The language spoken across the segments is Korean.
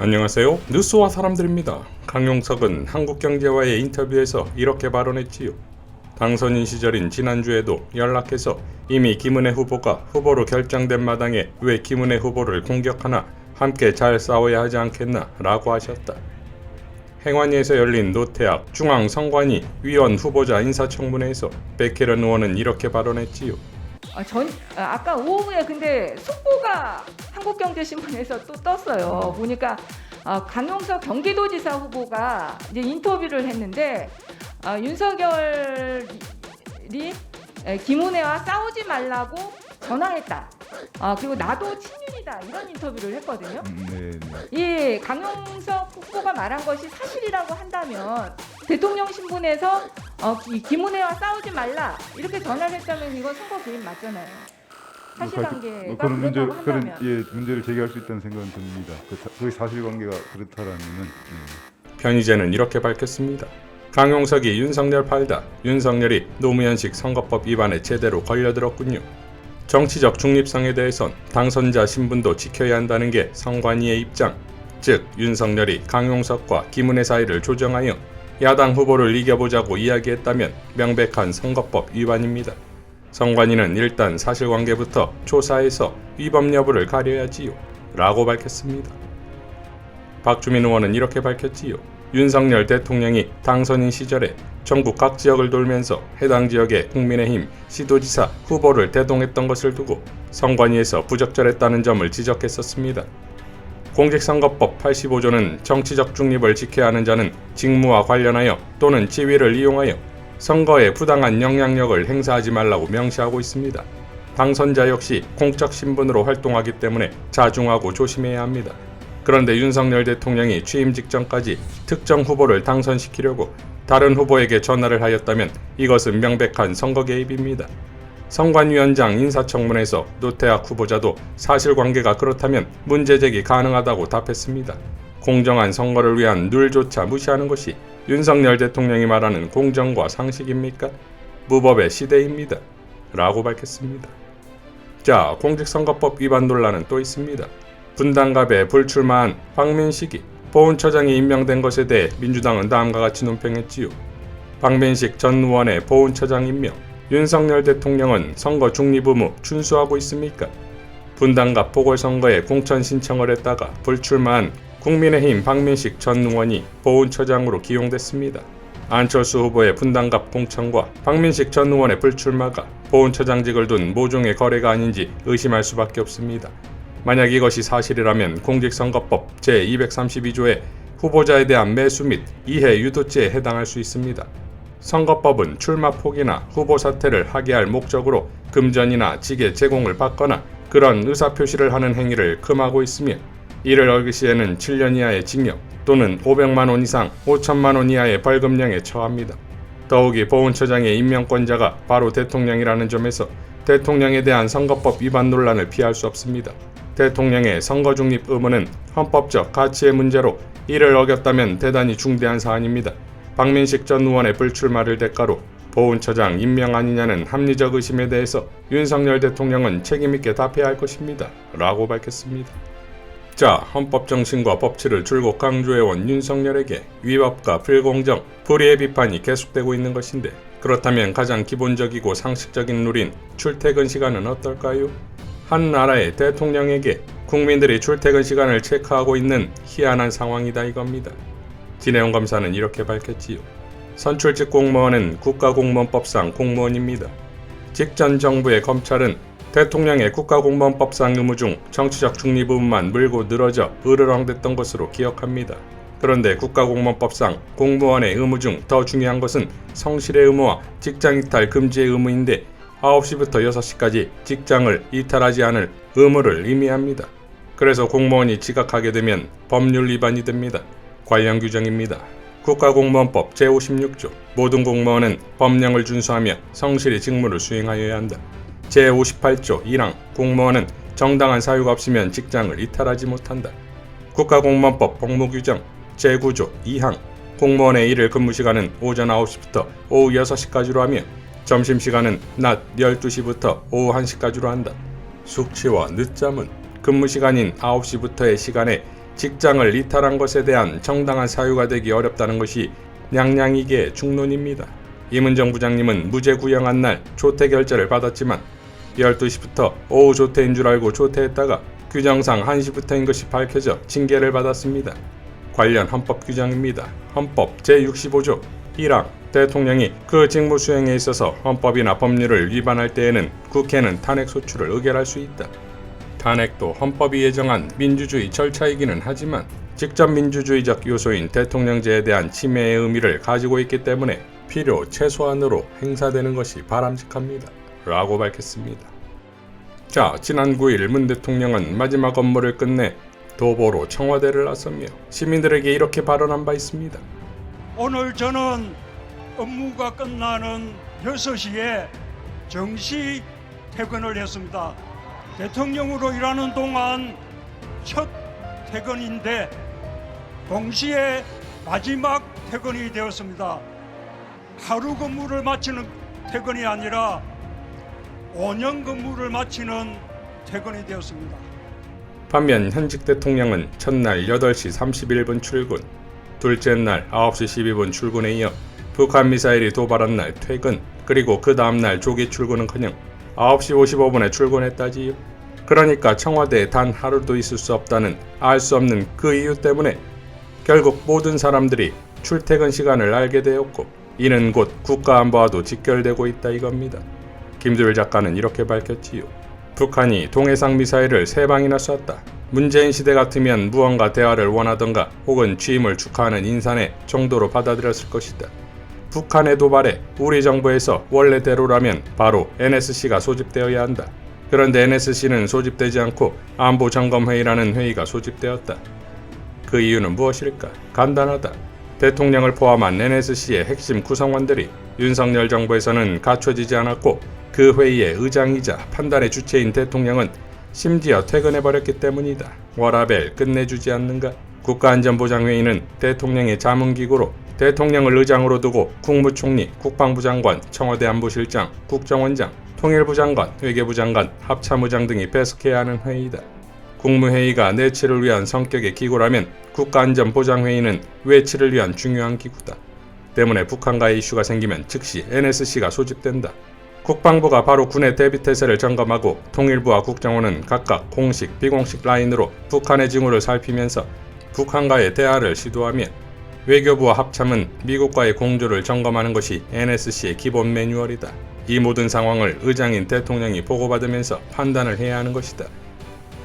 안녕하세요. 뉴스와 사람들입니다. 강용석은 한국경제와의 인터뷰에서 이렇게 발언했지요. 당선인 시절인 지난주에도 연락해서 이미 김은혜 후보가 후보로 결정된 마당에 왜 김은혜 후보를 공격하나, 함께 잘 싸워야 하지 않겠나 라고 하셨다. 행안위에서 열린 노태학 중앙선관위 위원 후보자 인사청문회에서 백혜련 의원은 이렇게 발언했지요. 아까 오후에 근데 속보가 한국경제신문에서 또 떴어요. 보니까 강용석 경기도지사 후보가 이제 인터뷰를 했는데 윤석열이 김은혜와 싸우지 말라고 전화했다. 그리고 나도 친윤이다, 이런 인터뷰를 했거든요. 이 강용석 후보가 말한 것이 사실이라고 한다면 대통령 신분에서 김은혜와 싸우지 말라 이렇게 전화를 했다면 이건 선거 개입 맞잖아요. 사실관계가 그런 그렇다고 한다면 문제를 제기할 수 있다는 생각은 듭니다. 그 사실관계가 그렇다라면은. 변희재는 이렇게 밝혔습니다. 강용석이 윤석열 팔다, 윤석열이 노무현식 선거법 위반에 제대로 걸려들었군요. 정치적 중립성에 대해선 당선자 신분도 지켜야 한다는 게 선관위의 입장, 즉 윤석열이 강용석과 김은혜 사이를 조정하여 야당 후보를 이겨보자고 이야기했다면 명백한 선거법 위반입니다. 선관위는 일단 사실관계부터 조사해서 위법 여부를 가려야지요 라고 밝혔습니다. 박주민 의원은 이렇게 밝혔지요. 윤석열 대통령이 당선인 시절에 전국 각 지역을 돌면서 해당 지역의 국민의힘 시도지사 후보를 대동했던 것을 두고 선관위에서 부적절했다는 점을 지적했었습니다. 공직선거법 85조는 정치적 중립을 지켜야 하는 자는 직무와 관련하여 또는 지위를 이용하여 선거에 부당한 영향력을 행사하지 말라고 명시하고 있습니다. 당선자 역시 공적 신분으로 활동하기 때문에 자중하고 조심해야 합니다. 그런데 윤석열 대통령이 취임 직전까지 특정 후보를 당선시키려고 다른 후보에게 전화를 하였다면 이것은 명백한 선거 개입입니다. 선관위원장 인사청문회에서 노태학 후보자도 사실관계가 그렇다면 문제제기 가능하다고 답했습니다. 공정한 선거를 위한 룰조차 무시하는 것이 윤석열 대통령이 말하는 공정과 상식입니까? 무법의 시대입니다. 라고 밝혔습니다. 자, 공직선거법 위반 논란은 또 있습니다. 분당갑에 불출마한 박민식이 보훈처장이 임명된 것에 대해 민주당은 다음과 같이 논평했지요. 박민식 전 의원의 보훈처장 임명, 윤석열 대통령은 선거 중립 의무 준수하고 있습니까? 분당갑 보궐선거에 공천 신청을 했다가 불출마한 국민의힘 박민식 전 의원이 보훈처장으로 기용됐습니다. 안철수 후보의 분당갑 공천과 박민식 전 의원의 불출마가 보훈처장직을 둔 모종의 거래가 아닌지 의심할 수밖에 없습니다. 만약 이것이 사실이라면 공직선거법 제232조의 후보자에 대한 매수 및 이해 유도죄에 해당할 수 있습니다. 선거법은 출마 포기나 후보 사퇴를 하게 할 목적으로 금전이나 직의 제공을 받거나 그런 의사표시를 하는 행위를 금하고 있으며 이를 어길 시에는 7년 이하의 징역 또는 500만 원 이상 5천만 원 이하의 벌금령에 처합니다. 더욱이 보훈처장의 임명권자가 바로 대통령이라는 점에서 대통령에 대한 선거법 위반 논란을 피할 수 없습니다. 대통령의 선거 중립 의무는 헌법적 가치의 문제로 이를 어겼다면 대단히 중대한 사안입니다. 박민식 전 의원의 불출마를 대가로 보훈처장 임명 아니냐는 합리적 의심에 대해서 윤석열 대통령은 책임있게 답해야 할 것입니다. 라고 밝혔습니다. 자, 헌법 정신과 법치를 줄곧 강조해온 윤석열에게 위법과 불공정, 불의의 비판이 계속되고 있는 것인데, 그렇다면 가장 기본적이고 상식적인 룰인 출퇴근 시간은 어떨까요? 한 나라의 대통령에게 국민들이 출퇴근 시간을 체크하고 있는 희한한 상황이다 이겁니다. 진해원 검사는 이렇게 밝혔지요. 선출직 공무원은 국가공무원법상 공무원입니다. 직전 정부의 검찰은 대통령의 국가공무원법상 의무 중 정치적 중립 의무만 물고 늘어져 으르렁댔던 것으로 기억합니다. 그런데 국가공무원법상 공무원의 의무 중 더 중요한 것은 성실의 의무와 직장이탈 금지의 의무인데 9시부터 6시까지 직장을 이탈하지 않을 의무를 의미합니다. 그래서 공무원이 지각하게 되면 법률 위반이 됩니다. 관련 규정입니다. 국가공무원법 제56조 모든 공무원은 법령을 준수하며 성실히 직무를 수행하여야 한다. 제58조 1항 공무원은 정당한 사유가 없으면 직장을 이탈하지 못한다. 국가공무원법 복무규정 제9조 2항 공무원의 일일 근무시간은 오전 9시부터 오후 6시까지로 하며 점심시간은 낮 12시부터 오후 1시까지로 한다. 숙취와 늦잠은 근무시간인 9시부터의 시간에 직장을 이탈한 것에 대한 정당한 사유가 되기 어렵다는 것이 냥냥이계의 중론입니다. 임은정 부장님은 무죄 구형한 날 조퇴 결재를 받았지만 12시부터 오후 조퇴인 줄 알고 조퇴했다가 규정상 1시부터인 것이 밝혀져 징계를 받았습니다. 관련 헌법 규정입니다. 헌법 제65조 1항 대통령이 그 직무 수행에 있어서 헌법이나 법률을 위반할 때에는 국회는 탄핵 소추를 의결할 수 있다. 탄핵도 헌법이 예정한 민주주의 절차이기는 하지만 직접 민주주의적 요소인 대통령제에 대한 침해의 의미를 가지고 있기 때문에 필요 최소한으로 행사되는 것이 바람직합니다. 라고 밝혔습니다. 자, 지난 9일 문 대통령은 마지막 업무를 끝내 도보로 청와대를 나서며 시민들에게 이렇게 발언한 바 있습니다. 오늘 저는 업무가 끝나는 6시에 정시 퇴근을 했습니다. 대통령으로 일하는 동안 첫 퇴근인데 동시에 마지막 퇴근이 되었습니다. 하루 근무를 마치는 퇴근이 아니라 5년 근무를 마치는 퇴근이 되었습니다. 반면 현직 대통령은 첫날 8시 31분 출근, 둘째 날 9시 12분 출근에 이어 북한 미사일이 도발한 날 퇴근, 그리고 그 다음날 조기 출근은커녕 9시 55분에 출근했다지요. 그러니까 청와대에 단 하루도 있을 수 없다는 알 수 없는 그 이유 때문에 결국 모든 사람들이 출퇴근 시간을 알게 되었고 이는 곧 국가안보와도 직결되고 있다 이겁니다. 김두일 작가는 이렇게 밝혔지요. 북한이 동해상 미사일을 3방이나 쐈다. 문재인 시대 같으면 무언가 대화를 원하던가 혹은 취임을 축하하는 인사네 정도로 받아들였을 것이다. 북한의 도발에 우리 정부에서 원래대로라면 바로 NSC가 소집되어야 한다. 그런데 NSC는 소집되지 않고 안보점검회의라는 회의가 소집되었다. 그 이유는 무엇일까? 간단하다. 대통령을 포함한 NSC의 핵심 구성원들이 윤석열 정부에서는 갖춰지지 않았고 그 회의의 의장이자 판단의 주체인 대통령은 심지어 퇴근해버렸기 때문이다. 워라벨 끝내주지 않는가? 국가안전보장회의는 대통령의 자문기구로 대통령을 의장으로 두고 국무총리, 국방부 장관, 청와대 안보실장, 국정원장, 통일부 장관, 외교부 장관, 합참의장 등이 배석해야 하는 회의다. 국무회의가 내치를 위한 성격의 기구라면 국가안전보장회의는 외치를 위한 중요한 기구다. 때문에 북한과의 이슈가 생기면 즉시 NSC가 소집된다. 국방부가 바로 군의 대비태세를 점검하고 통일부와 국정원은 각각 공식, 비공식 라인으로 북한의 징후를 살피면서 북한과의 대화를 시도하며 외교부와 합참은 미국과의 공조를 점검하는 것이 NSC의 기본 매뉴얼이다. 이 모든 상황을 의장인 대통령이 보고받으면서 판단을 해야 하는 것이다.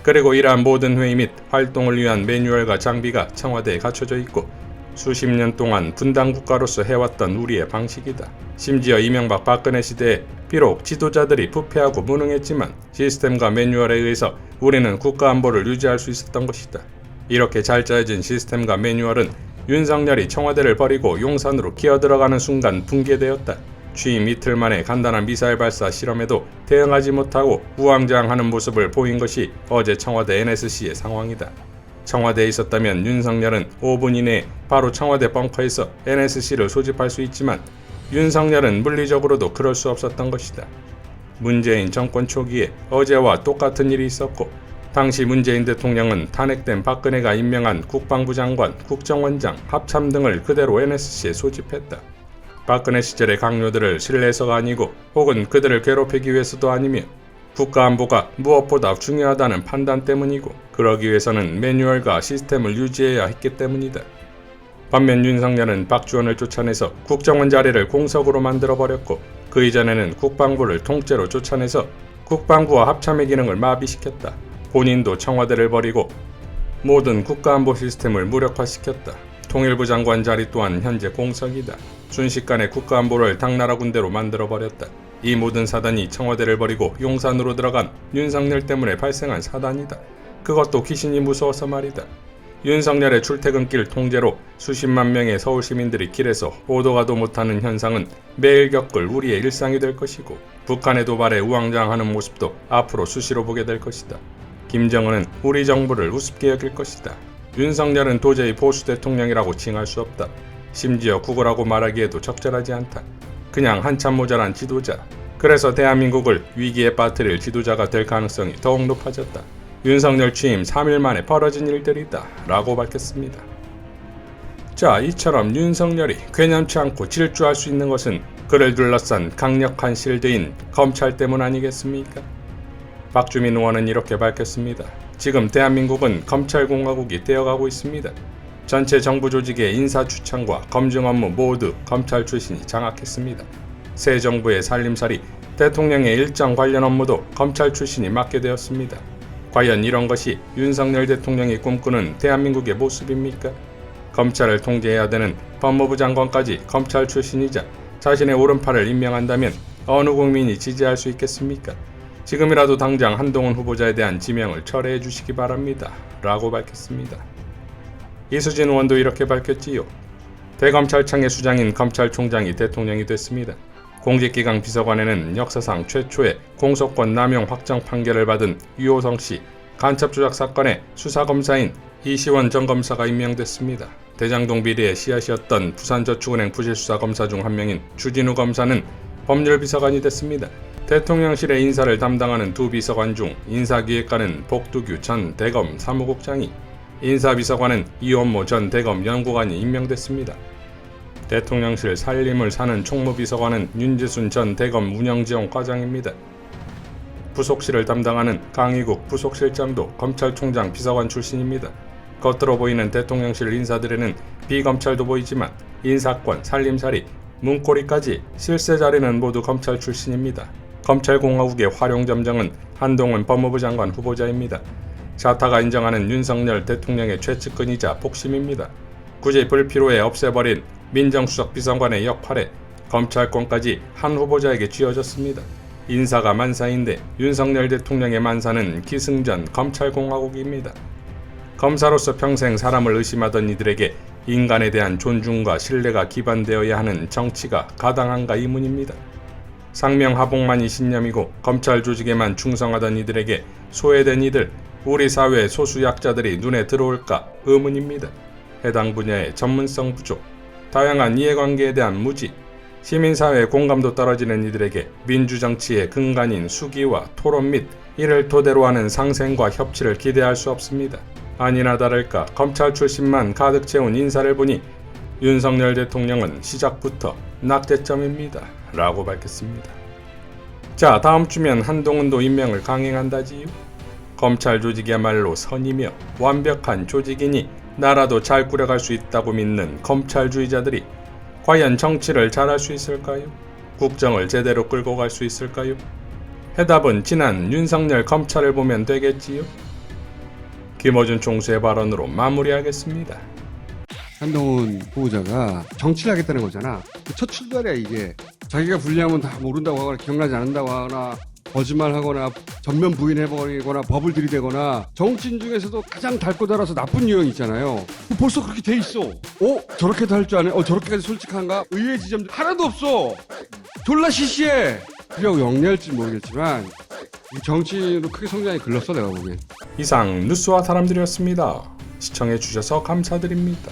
그리고 이러한 모든 회의 및 활동을 위한 매뉴얼과 장비가 청와대에 갖춰져 있고 수십 년 동안 분단 국가로서 해왔던 우리의 방식이다. 심지어 이명박 박근혜 시대에 비록 지도자들이 부패하고 무능했지만 시스템과 매뉴얼에 의해서 우리는 국가안보를 유지할 수 있었던 것이다. 이렇게 잘 짜여진 시스템과 매뉴얼은 윤석열이 청와대를 버리고 용산으로 기어들어가는 순간 붕괴되었다. 취임 이틀 만에 간단한 미사일 발사 실험에도 대응하지 못하고 우왕좌왕하는 모습을 보인 것이 어제 청와대 NSC의 상황이다. 청와대에 있었다면 윤석열은 5분 이내에 바로 청와대 벙커에서 NSC를 소집할 수 있지만 윤석열은 물리적으로도 그럴 수 없었던 것이다. 문재인 정권 초기에 어제와 똑같은 일이 있었고 당시 문재인 대통령은 탄핵된 박근혜가 임명한 국방부 장관, 국정원장, 합참 등을 그대로 NSC에 소집했다. 박근혜 시절의 강요들을 신뢰해서가 아니고 혹은 그들을 괴롭히기 위해서도 아니며 국가안보가 무엇보다 중요하다는 판단 때문이고 그러기 위해서는 매뉴얼과 시스템을 유지해야 했기 때문이다. 반면 윤석열은 박주원을 쫓아내서 국정원 자리를 공석으로 만들어버렸고 그 이전에는 국방부를 통째로 쫓아내서 국방부와 합참의 기능을 마비시켰다. 본인도 청와대를 버리고 모든 국가안보 시스템을 무력화시켰다. 통일부 장관 자리 또한 현재 공석이다. 순식간에 국가안보를 당나라 군대로 만들어버렸다. 이 모든 사단이 청와대를 버리고 용산으로 들어간 윤석열 때문에 발생한 사단이다. 그것도 귀신이 무서워서 말이다. 윤석열의 출퇴근길 통제로 수십만 명의 서울 시민들이 길에서 오도 가도 못하는 현상은 매일 겪을 우리의 일상이 될 것이고 북한의 도발에 우왕좌왕하는 모습도 앞으로 수시로 보게 될 것이다. 김정은은 우리 정부를 우습게 여길 것이다. 윤석열은 도저히 보수 대통령이라고 칭할 수 없다. 심지어 국어라고 말하기에도 적절하지 않다. 그냥 한참 모자란 지도자. 그래서 대한민국을 위기에 빠뜨릴 지도자가 될 가능성이 더욱 높아졌다. 윤석열 취임 3일 만에 벌어진 일들이다 라고 밝혔습니다. 자, 이처럼 윤석열이 괴념치 않고 질주할 수 있는 것은 그를 둘러싼 강력한 실드인 검찰 때문 아니겠습니까? 박주민 의원은 이렇게 밝혔습니다. 지금 대한민국은 검찰공화국이 되어가고 있습니다. 전체 정부 조직의 인사 추천과 검증 업무 모두 검찰 출신이 장악했습니다. 새 정부의 살림살이, 대통령의 일정 관련 업무도 검찰 출신이 맡게 되었습니다. 과연 이런 것이 윤석열 대통령이 꿈꾸는 대한민국의 모습입니까? 검찰을 통제해야 되는 법무부 장관까지 검찰 출신이자 자신의 오른팔을 임명한다면 어느 국민이 지지할 수 있겠습니까? 지금이라도 당장 한동훈 후보자에 대한 지명을 철회해 주시기 바랍니다. 라고 밝혔습니다. 이수진 의원도 이렇게 밝혔지요. 대검찰청의 수장인 검찰총장이 대통령이 됐습니다. 공직기강 비서관에는 역사상 최초의 공소권 남용 확정 판결을 받은 유호성 씨, 간첩 조작 사건의 수사검사인 이시원 전 검사가 임명됐습니다. 대장동 비리의 씨앗이었던 부산저축은행 부실수사검사 중 한 명인 주진우 검사는 법률비서관이 됐습니다. 대통령실의 인사를 담당하는 두 비서관 중 인사기획관은 복두규 전 대검 사무국장이, 인사비서관은 이원모 전 대검 연구관이 임명됐습니다. 대통령실 살림을 사는 총무비서관은 윤지순 전 대검 운영지원과장입니다. 부속실을 담당하는 강희국 부속실장도 검찰총장 비서관 출신입니다. 겉으로 보이는 대통령실 인사들에는 비검찰도 보이지만 인사권, 살림살이, 문고리까지 실세 자리는 모두 검찰 출신입니다. 검찰공화국의 활용점정은 한동훈 법무부 장관 후보자입니다. 자타가 인정하는 윤석열 대통령의 최측근이자 복심입니다. 굳이 불필요해 없애버린 민정수석 비서관의 역할에 검찰권까지 한 후보자에게 쥐어졌습니다. 인사가 만사인데 윤석열 대통령의 만사는 기승전 검찰공화국입니다. 검사로서 평생 사람을 의심하던 이들에게 인간에 대한 존중과 신뢰가 기반되어야 하는 정치가 가당한가 의문입니다. 상명하복만이 신념이고 검찰 조직에만 충성하던 이들에게 소외된 이들, 우리 사회의 소수 약자들이 눈에 들어올까 의문입니다. 해당 분야의 전문성 부족, 다양한 이해관계에 대한 무지, 시민사회의 공감도 떨어지는 이들에게 민주정치의 근간인 수기와 토론 및 이를 토대로 하는 상생과 협치를 기대할 수 없습니다. 아니나 다를까 검찰 출신만 가득 채운 인사를 보니 윤석열 대통령은 시작부터 낙제점입니다. 라고 밝혔습니다. 자, 다음 주면 한동훈도 임명을 강행한다지요. 검찰 조직이야말로 선이며 완벽한 조직이니 나라도 잘 꾸려갈 수 있다고 믿는 검찰주의자들이 과연 정치를 잘할 수 있을까요? 국정을 제대로 끌고 갈 수 있을까요? 해답은 지난 윤석열 검찰을 보면 되겠지요. 김어준 총수의 발언으로 마무리하겠습니다. 한동훈 후보자가 정치를 하겠다는 거잖아. 첫 출발에 이게 자기가 불리하면 다 모른다고 하거나 기억나지 않는다고 하거나 거짓말하거나 전면 부인해버리거나 법을 들이대거나 정치인 중에서도 가장 달고 달아서 나쁜 유형이 있잖아요. 벌써 그렇게 돼 있어. 저렇게도 할 줄 아네. 저렇게까지 솔직한가? 의외의 지점도 하나도 없어. 졸라 시시해. 그리고 영리할지 모르겠지만 정치인으로 크게 성장이 글렀어 내가 보기엔. 이상 뉴스와 사람들이었습니다. 시청해주셔서 감사드립니다.